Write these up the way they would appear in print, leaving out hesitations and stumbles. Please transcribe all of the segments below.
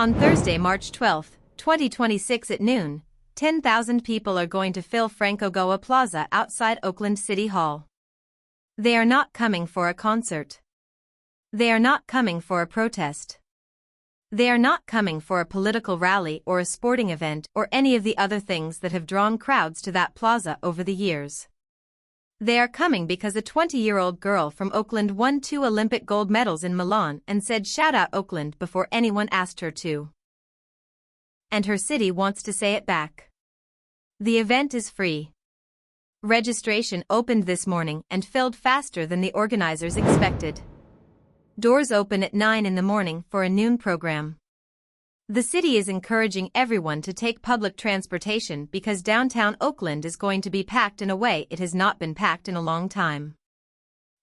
On Thursday, March 12, 2026 at noon, 10,000 people are going to fill Frank Ogawa Plaza outside Oakland City Hall. They are not coming for a concert. They are not coming for a protest. They are not coming for a political rally or a sporting event or any of the other things that have drawn crowds to that plaza over the years. They are coming because a 20-year-old girl from Oakland won 2 Olympic gold medals in Milan and said "Shout out Oakland" before anyone asked her to. And her city wants to say it back. The event is free. Registration opened this morning and filled faster than the organizers expected. Doors open at 9 in the morning for a noon program. The city is encouraging everyone to take public transportation because downtown Oakland is going to be packed in a way it has not been packed in a long time.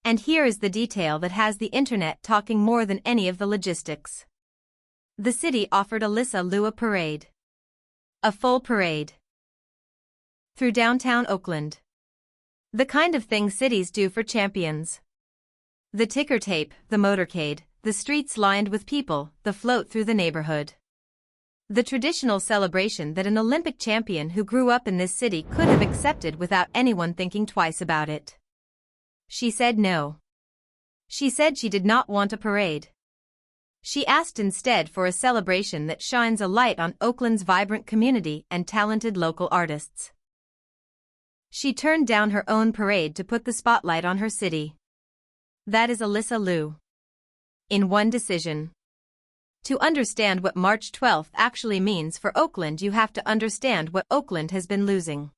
And here is the detail that has the internet talking more than any of the logistics. The city offered Alysa Liu a parade. A full parade. Through downtown Oakland. The kind of thing cities do for champions. The ticker tape, the motorcade, the streets lined with people, the float through the neighborhood. The traditional celebration that an Olympic champion who grew up in this city could have accepted without anyone thinking twice about it. She said no. She said she did not want a parade. She asked instead for a celebration that shines a light on Oakland's vibrant community and talented local artists. She turned down her own parade to put the spotlight on her city. That is Alysa Liu. In one decision. To understand what March 12 actually means for Oakland, you have to understand what Oakland has been losing.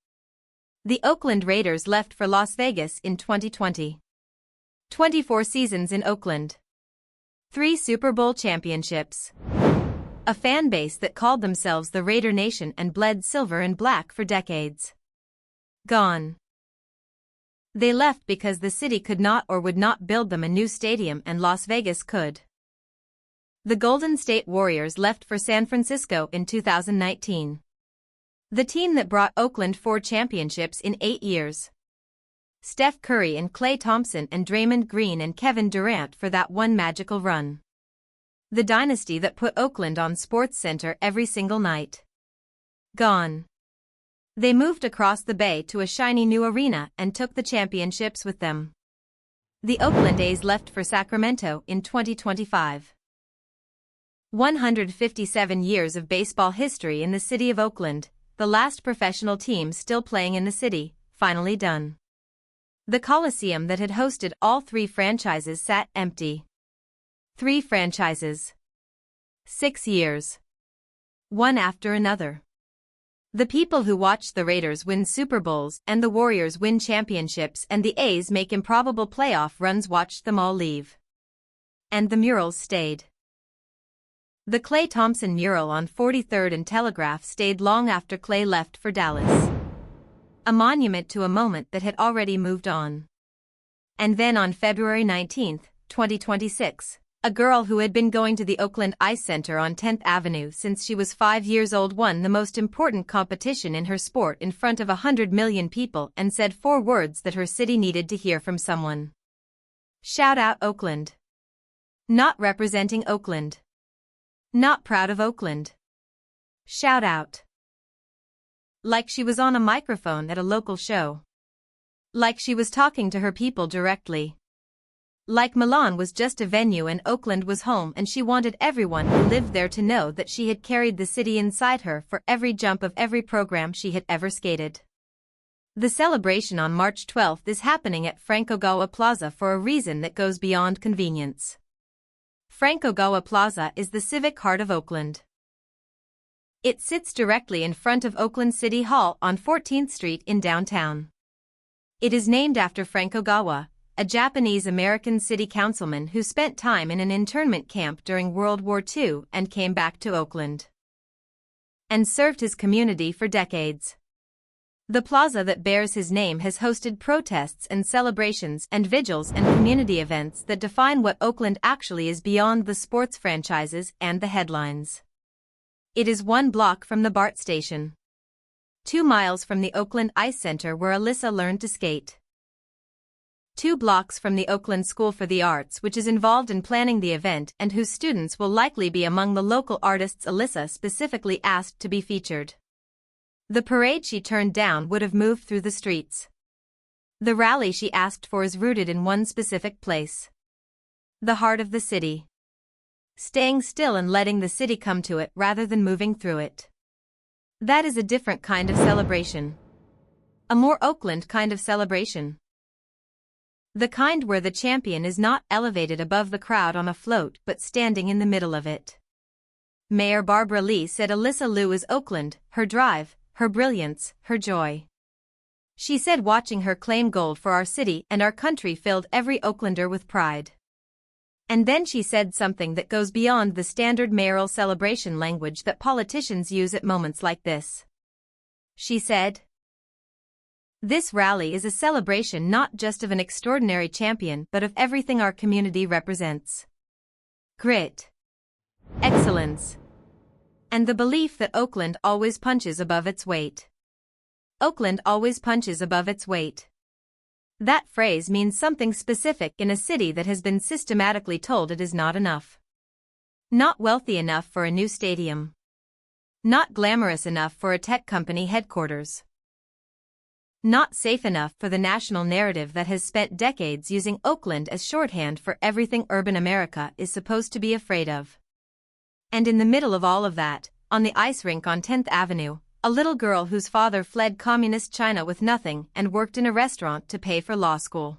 The Oakland Raiders left for Las Vegas in 2020. 24 seasons in Oakland. 3 Super Bowl championships. A fan base that called themselves the Raider Nation and bled silver and black for decades. Gone. They left because the city could not or would not build them a new stadium and Las Vegas could. The Golden State Warriors left for San Francisco in 2019. The team that brought Oakland 4 championships in 8 years. Steph Curry and Klay Thompson and Draymond Green and Kevin Durant for that one magical run. The dynasty that put Oakland on SportsCenter every single night. Gone. They moved across the bay to a shiny new arena and took the championships with them. The Oakland A's left for Sacramento in 2025. 157 years of baseball history in the city of Oakland, the last professional team still playing in the city, finally done. The Coliseum that had hosted all 3 franchises sat empty. 3 franchises. 6 years. One after another. The people who watched the Raiders win Super Bowls and the Warriors win championships and the A's make improbable playoff runs watched them all leave. And the murals stayed. The Klay Thompson mural on 43rd and Telegraph stayed long after Klay left for Dallas. A monument to a moment that had already moved on. And then on February 19, 2026, a girl who had been going to the Oakland Ice Center on 10th Avenue since she was 5 years old won the most important competition in her sport in front of 100 million people and said 4 words that her city needed to hear from someone. Shout out Oakland. Not representing Oakland. Not proud of Oakland. Shout out. Like she was on a microphone at a local show. Like she was talking to her people directly. Like Milan was just a venue and Oakland was home and she wanted everyone who lived there to know that she had carried the city inside her for every jump of every program she had ever skated. The celebration on March 12 is happening at Frank Ogawa Plaza for a reason that goes beyond convenience. Frank Ogawa Plaza is the civic heart of Oakland. It sits directly in front of Oakland City Hall on 14th Street in downtown. It is named after Frank Ogawa, a Japanese-American city councilman who spent time in an internment camp during World War II and came back to Oakland. And served his community for decades. The plaza that bears his name has hosted protests and celebrations and vigils and community events that define what Oakland actually is beyond the sports franchises and the headlines. It is 1 block from the BART station. 2 miles from the Oakland Ice Center where Alysa learned to skate. 2 blocks from the Oakland School for the Arts, which is involved in planning the event and whose students will likely be among the local artists Alysa specifically asked to be featured. The parade she turned down would have moved through the streets. The rally she asked for is rooted in one specific place. The heart of the city. Staying still and letting the city come to it rather than moving through it. That is a different kind of celebration. A more Oakland kind of celebration. The kind where the champion is not elevated above the crowd on a float but standing in the middle of it. Mayor Barbara Lee said Alysa Liu is Oakland, her drive, her brilliance, her joy. She said watching her claim gold for our city and our country filled every Oaklander with pride. And then she said something that goes beyond the standard mayoral celebration language that politicians use at moments like this. She said, "This rally is a celebration not just of an extraordinary champion but of everything our community represents. Grit, excellence, and the belief that Oakland always punches above its weight. Oakland always punches above its weight." That phrase means something specific in a city that has been systematically told it is not enough. Not wealthy enough for a new stadium. Not glamorous enough for a tech company headquarters. Not safe enough for the national narrative that has spent decades using Oakland as shorthand for everything urban America is supposed to be afraid of. And in the middle of all of that, on the ice rink on 10th Avenue, a little girl whose father fled communist China with nothing and worked in a restaurant to pay for law school.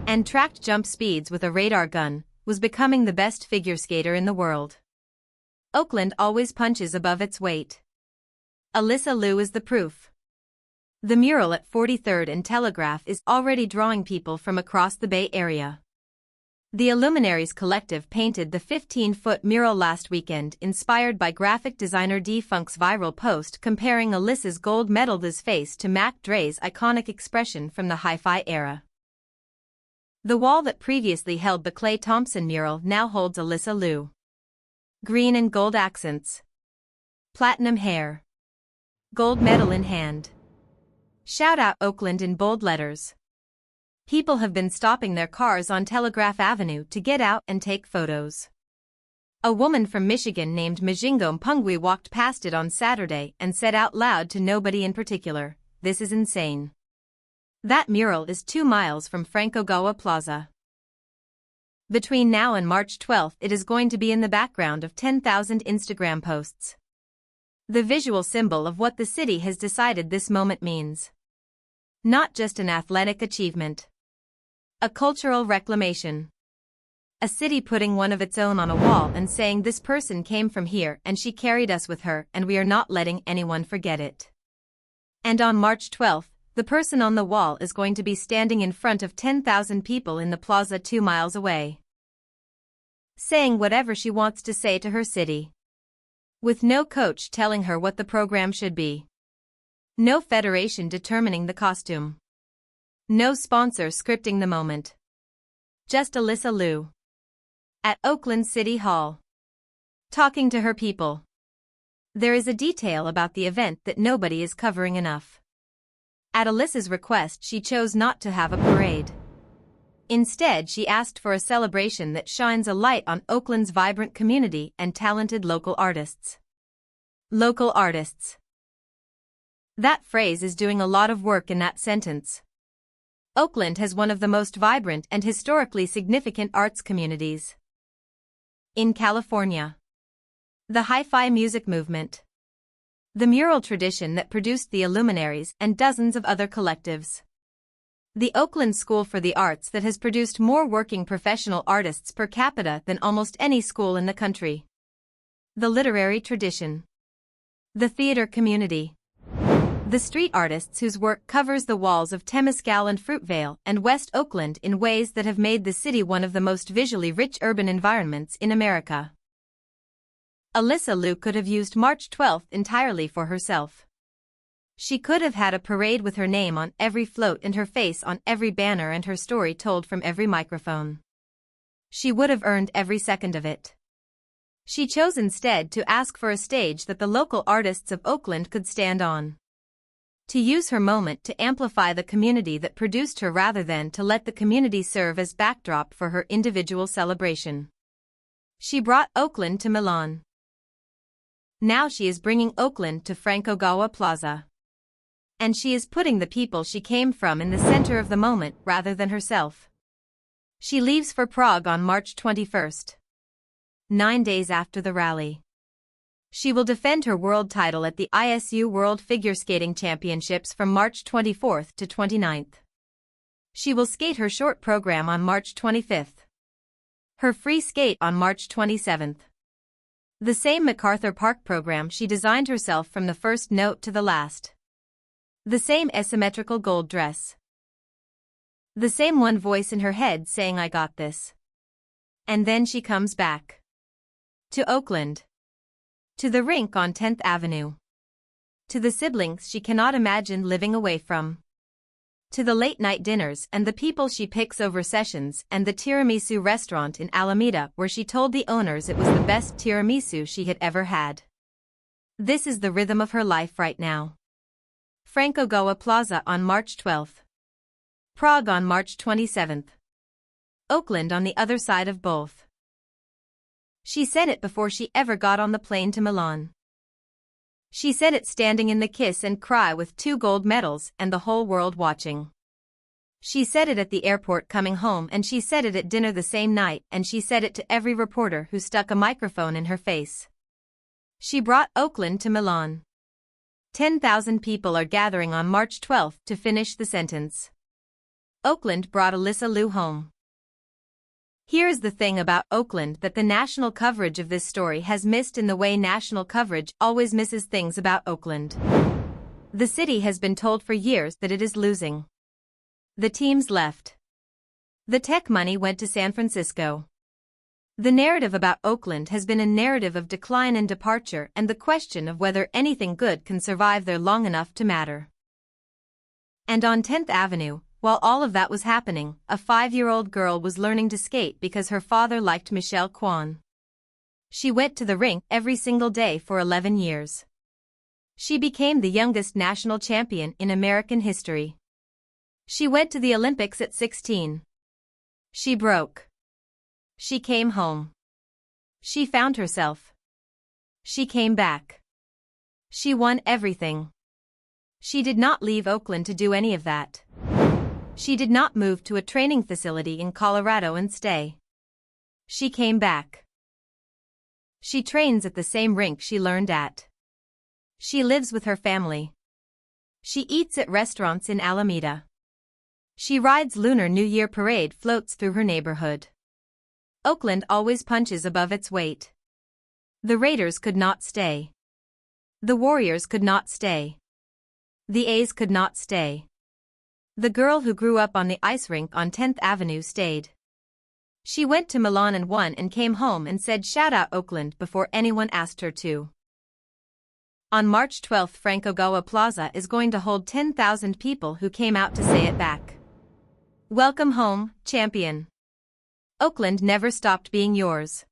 And tracked jump speeds with a radar gun, was becoming the best figure skater in the world. Oakland always punches above its weight. Alysa Liu is the proof. The mural at 43rd and Telegraph is already drawing people from across the Bay Area. The Illuminaries Collective painted the 15-foot mural last weekend inspired by graphic designer D-Funk's viral post comparing Alysa's gold medalist's face to Mac Dre's iconic expression from the hi-fi era. The wall that previously held the Klay Thompson mural now holds Alysa Liu. Green and gold accents. Platinum hair. Gold medal in hand. Shout out Oakland in bold letters. People have been stopping their cars on Telegraph Avenue to get out and take photos. A woman from Michigan named Majingo Mpungwe walked past it on Saturday and said out loud to nobody in particular, "This is insane." That mural is 2 miles from Frank Ogawa Plaza. Between now and March 12th it is going to be in the background of 10,000 Instagram posts. The visual symbol of what the city has decided this moment means. Not just an athletic achievement. A cultural reclamation. A city putting one of its own on a wall and saying this person came from here and she carried us with her and we are not letting anyone forget it. And on March 12th, the person on the wall is going to be standing in front of 10,000 people in the plaza 2 miles away. Saying whatever she wants to say to her city. With no coach telling her what the program should be. No federation determining the costume. No sponsor scripting the moment. Just Alysa Liu. At Oakland City Hall. Talking to her people. There is a detail about the event that nobody is covering enough. At Alysa's request she chose not to have a parade. Instead she asked for a celebration that shines a light on Oakland's vibrant community and talented local artists. Local artists. That phrase is doing a lot of work in that sentence. Oakland has one of the most vibrant and historically significant arts communities. In California. The hi-fi music movement. The mural tradition that produced the Illuminaries and dozens of other collectives. The Oakland School for the Arts that has produced more working professional artists per capita than almost any school in the country. The literary tradition. The theater community. The street artists whose work covers the walls of Temescal and Fruitvale and West Oakland in ways that have made the city one of the most visually rich urban environments in America. Alysa Liu could have used March 12th entirely for herself. She could have had a parade with her name on every float and her face on every banner and her story told from every microphone. She would have earned every second of it. She chose instead to ask for a stage that the local artists of Oakland could stand on. To use her moment to amplify the community that produced her rather than to let the community serve as backdrop for her individual celebration. She brought Oakland to Milan. Now she is bringing Oakland to Frank Ogawa Plaza. And she is putting the people she came from in the center of the moment rather than herself. She leaves for Prague on March 21st. 9 days after the rally. She will defend her world title at the ISU World Figure Skating Championships from March 24th to 29th. She will skate her short program on March 25th. Her free skate on March 27th. The same MacArthur Park program she designed herself from the first note to the last. The same asymmetrical gold dress. The same one voice in her head saying I got this. And then she comes back. To Oakland. To the rink on 10th Avenue. To the siblings she cannot imagine living away from. To the late-night dinners and the people she picks over sessions and the tiramisu restaurant in Alameda where she told the owners it was the best tiramisu she had ever had. This is the rhythm of her life right now. Frank Ogawa Plaza on March 12th. Prague on March 27th. Oakland on the other side of both. She said it before she ever got on the plane to Milan. She said it standing in the kiss and cry with 2 gold medals and the whole world watching. She said it at the airport coming home and she said it at dinner the same night and she said it to every reporter who stuck a microphone in her face. She brought Oakland to Milan. 10,000 people are gathering on March 12th to finish the sentence. Oakland brought Alysa Liu home. Here is the thing about Oakland that the national coverage of this story has missed in the way national coverage always misses things about Oakland. The city has been told for years that it is losing. The teams left. The tech money went to San Francisco. The narrative about Oakland has been a narrative of decline and departure and the question of whether anything good can survive there long enough to matter. And on 10th Avenue, while all of that was happening, a 5-year-old girl was learning to skate because her father liked Michelle Kwan. She went to the rink every single day for 11 years. She became the youngest national champion in American history. She went to the Olympics at 16. She broke. She came home. She found herself. She came back. She won everything. She did not leave Oakland to do any of that. She did not move to a training facility in Colorado and stay. She came back. She trains at the same rink she learned at. She lives with her family. She eats at restaurants in Alameda. She rides Lunar New Year parade floats through her neighborhood. Oakland always punches above its weight. The Raiders could not stay. The Warriors could not stay. The A's could not stay. The girl who grew up on the ice rink on 10th Avenue stayed. She went to Milan and won and came home and said shout out Oakland before anyone asked her to. On March 12th Frank Ogawa Plaza is going to hold 10,000 people who came out to say it back. Welcome home, champion. Oakland never stopped being yours.